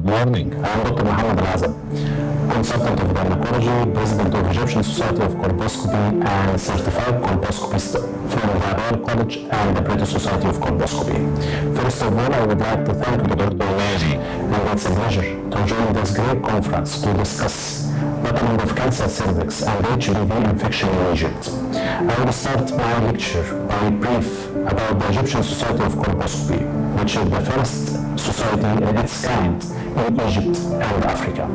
Good morning. I'm Dr.Mohamed Azab, consultant of gynecology, president of Egyptian Society of Colposcopy, and certified colposcopist from the Royal College and the British Society of Colposcopy. First of all, I would like to thank Dr.Mohamed, and it's a pleasure to join this great conference to discuss bottoming of cancer cervix and HPV infection in Egypt. I will start my lecture by a brief about the Egyptian Society of Colposcopy, which is the first society in its kind in Egypt and Africa.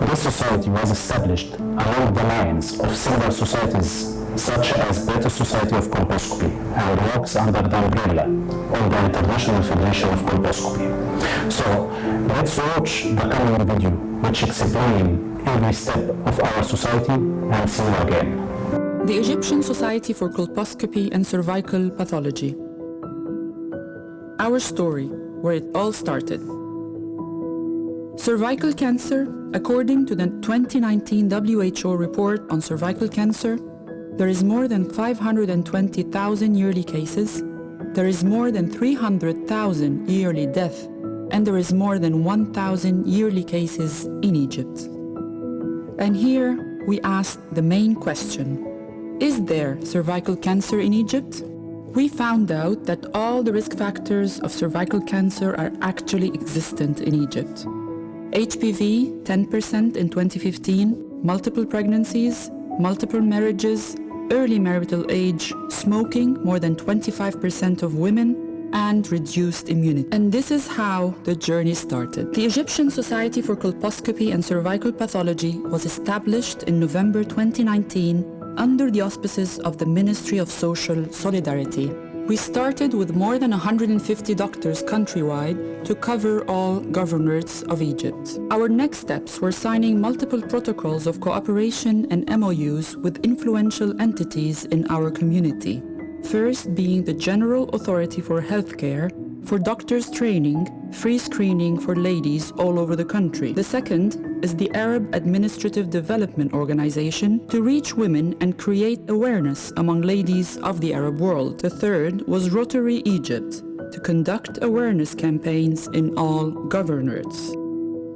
This society was established along the lines of similar societies such as British Society of Colposcopy and works under the umbrella of the International Federation of Colposcopy. So let's watch the coming video which explains every step of our society and see you again. The Egyptian Society for Colposcopy and Cervical Pathology. Our story, where it all started. Cervical cancer, according to the 2019 WHO report on cervical cancer, there is more than 520,000 yearly cases, there is more than 300,000 yearly deaths, and there is more than 1,000 yearly cases in Egypt. And here we asked the main question: is there cervical cancer in Egypt? We found out that all the risk factors of cervical cancer are actually existent in Egypt. HPV, 10% in 2015, multiple pregnancies, multiple marriages, early marital age, smoking, more than 25% of women, and reduced immunity. And this is how the journey started. The Egyptian Society for Colposcopy and Cervical Pathology was established in November 2019 under the auspices of the Ministry of Social Solidarity. We started with more than 150 doctors countrywide to cover all governorates of Egypt. Our next steps were signing multiple protocols of cooperation and MOUs with influential entities in our community. First being the General Authority for Healthcare, for doctors training, free screening for ladies all over the country. The second is the Arab Administrative Development Organization to reach women and create awareness among ladies of the Arab world. The third was Rotary Egypt to conduct awareness campaigns in all governorates.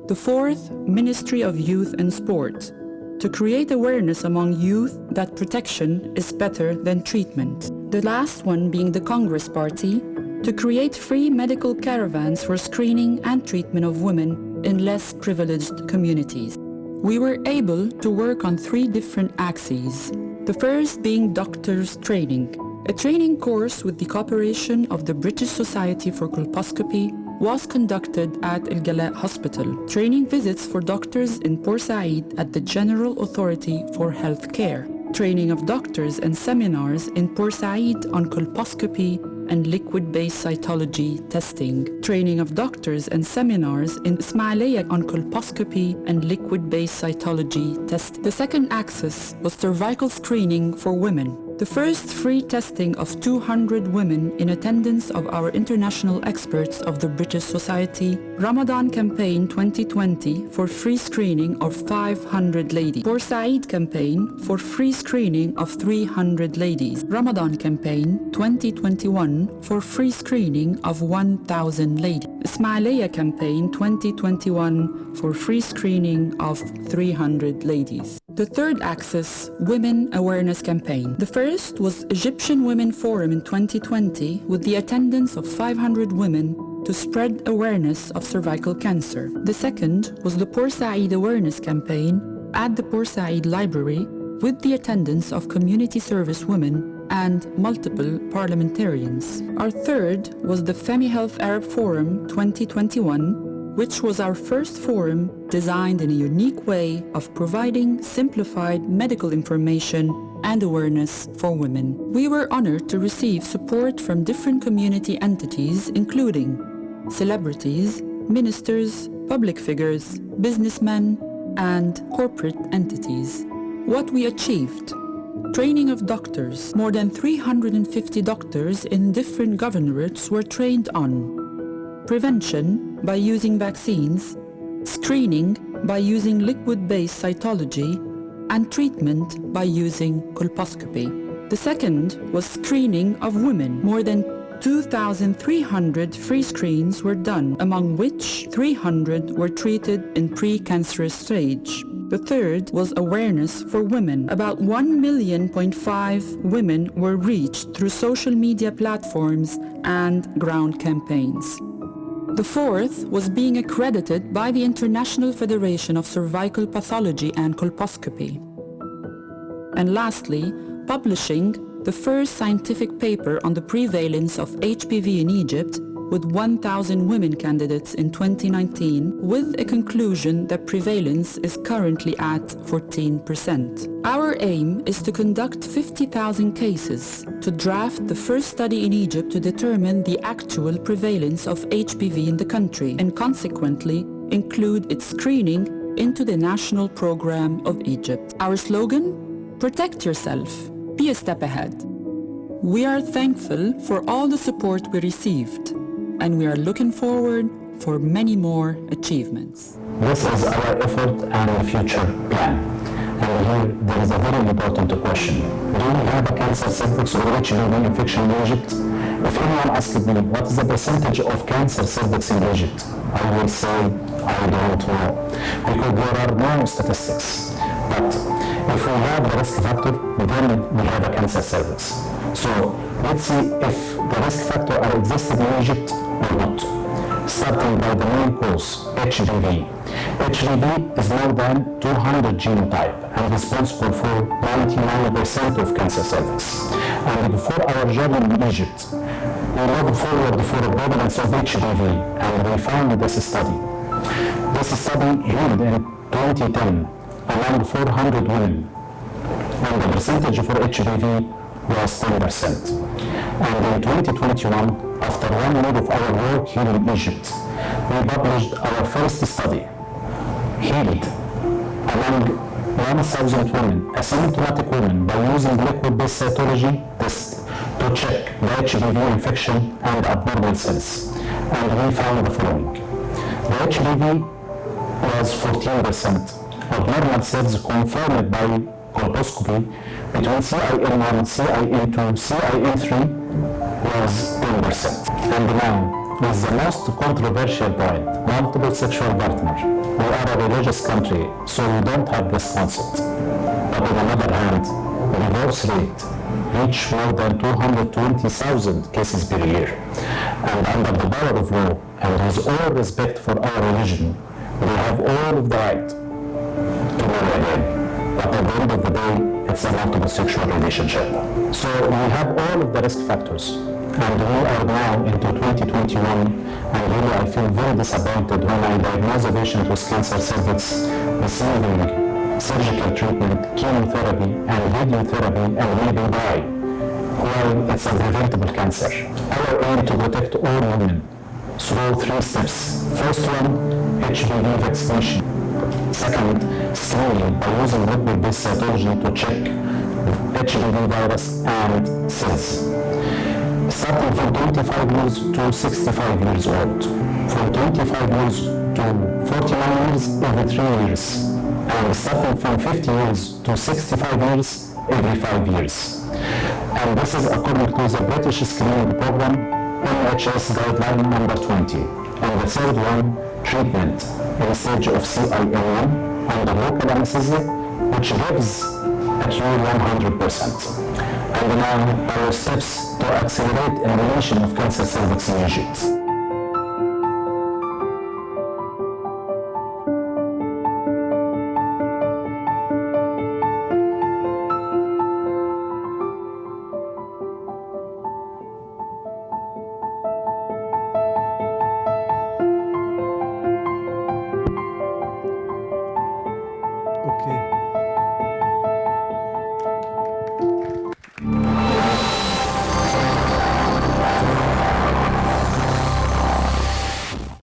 The fourth, Ministry of Youth and Sport, to create awareness among youth that protection is better than treatment. The last one being the Congress Party, to create free medical caravans for screening and treatment of women in less privileged communities. We were able to work on three different axes. The first being doctors training, a training course with the cooperation of the British Society for Colposcopy was conducted at El Gala Hospital. Training visits for doctors in Port Said at the General Authority for Health Care. Training of doctors and seminars in Port Said on colposcopy and liquid-based cytology testing. Training of doctors and seminars in Ismailia on colposcopy and liquid-based cytology testing. The second axis was cervical screening for women. The first free testing of 200 women in attendance of our international experts of the British Society. Ramadan campaign 2020 for free screening of 500 ladies. Port Said campaign for free screening of 300 ladies. Ramadan campaign 2021 for free screening of 1,000 ladies. Ismailia campaign 2021 for free screening of 300 ladies. The third axis, Women Awareness Campaign. The first was Egyptian Women Forum in 2020 with the attendance of 500 women to spread awareness of cervical cancer. The second was the Port Said Awareness Campaign at the Port Said Library with the attendance of community service women and multiple parliamentarians. Our third was the FemiHealth Arab Forum 2021, which was our first forum designed in a unique way of providing simplified medical information and awareness for women. We were honored to receive support from different community entities, including celebrities, ministers, public figures, businessmen, and corporate entities. What we achieved: training of doctors. More than 350 doctors in different governorates were trained on prevention by using vaccines, screening by using liquid-based cytology, and treatment by using colposcopy. The second was screening of women. More than 2,300 free screens were done, among which 300 were treated in pre-cancerous stage. The third was awareness for women. About 1.5 million women were reached through social media platforms and ground campaigns. The fourth was being accredited by the International Federation of Cervical Pathology and Colposcopy. And lastly, publishing the first scientific paper on the prevalence of HPV in Egypt with 1,000 women candidates in 2019, with a conclusion that prevalence is currently at 14%. Our aim is to conduct 50,000 cases, to draft the first study in Egypt to determine the actual prevalence of HPV in the country, and consequently include its screening into the national program of Egypt. Our slogan? Protect yourself. Be a step ahead. We are thankful for all the support we received, and we are looking forward for many more achievements. This is our effort and future plan. And here there is a very important question. Do we have a cancer cervix or HPV infection in Egypt? If anyone asked me what is the percentage of cancer cervix in Egypt, I will say I don't know, because there are no statistics. But if we have the risk factor, then we have a cancer cervix. So let's see if the risk factors are existing in Egypt or not. Starting by the main cause, HPV. HPV is more than 200 genotype and responsible for 99% of cancer cervix. And before our journey in Egypt, we looked forward for the prevalence of HPV, and we found this study. This study held in 2010 among 400 women, and the percentage for HPV was 10%. And in 2021, after 1 year of our work here in Egypt, we published our first study, held among 1,000 women, asymptomatic women, by using liquid-based cytology test to check the HPV infection and abnormal cells. And we found the following. The HPV was 14%. Abnormal cells confirmed by colposcopy between CIN1, CIN2, CIN3 was 10%. And now, with the most controversial point, multiple sexual partner. We are a religious country, so we don't have this concept. But on the other hand, divorce rate reach more than 220,000 cases per year. And under the power of law, and with all respect for our religion, we have all of the right to marry again. But at the end of the day, it's a multiple sexual relationship. So we have all of the risk factors. And we are now into 2021, and really I feel very disappointed when I diagnose a patient with cancer cervix receiving surgical treatment, chemotherapy, and radiotherapy, and maybe die, while it's a preventable cancer. Our aim to protect all women through 3 steps. First one, HPV vaccination. Second, screening by using liquid-based cytology to check HPV virus and cells. Starting from 25 years to 65 years old, from 25 years to 49 years every 3 years, and starting from 50 years to 65 years every 5 years. And this is according to the British screening program, NHS guideline number 20. And the third one, treatment in the stage of CIN1 under local anesthesia, which gives a cure 100%. And now our steps to accelerate elimination of cancer cervix in Egypt.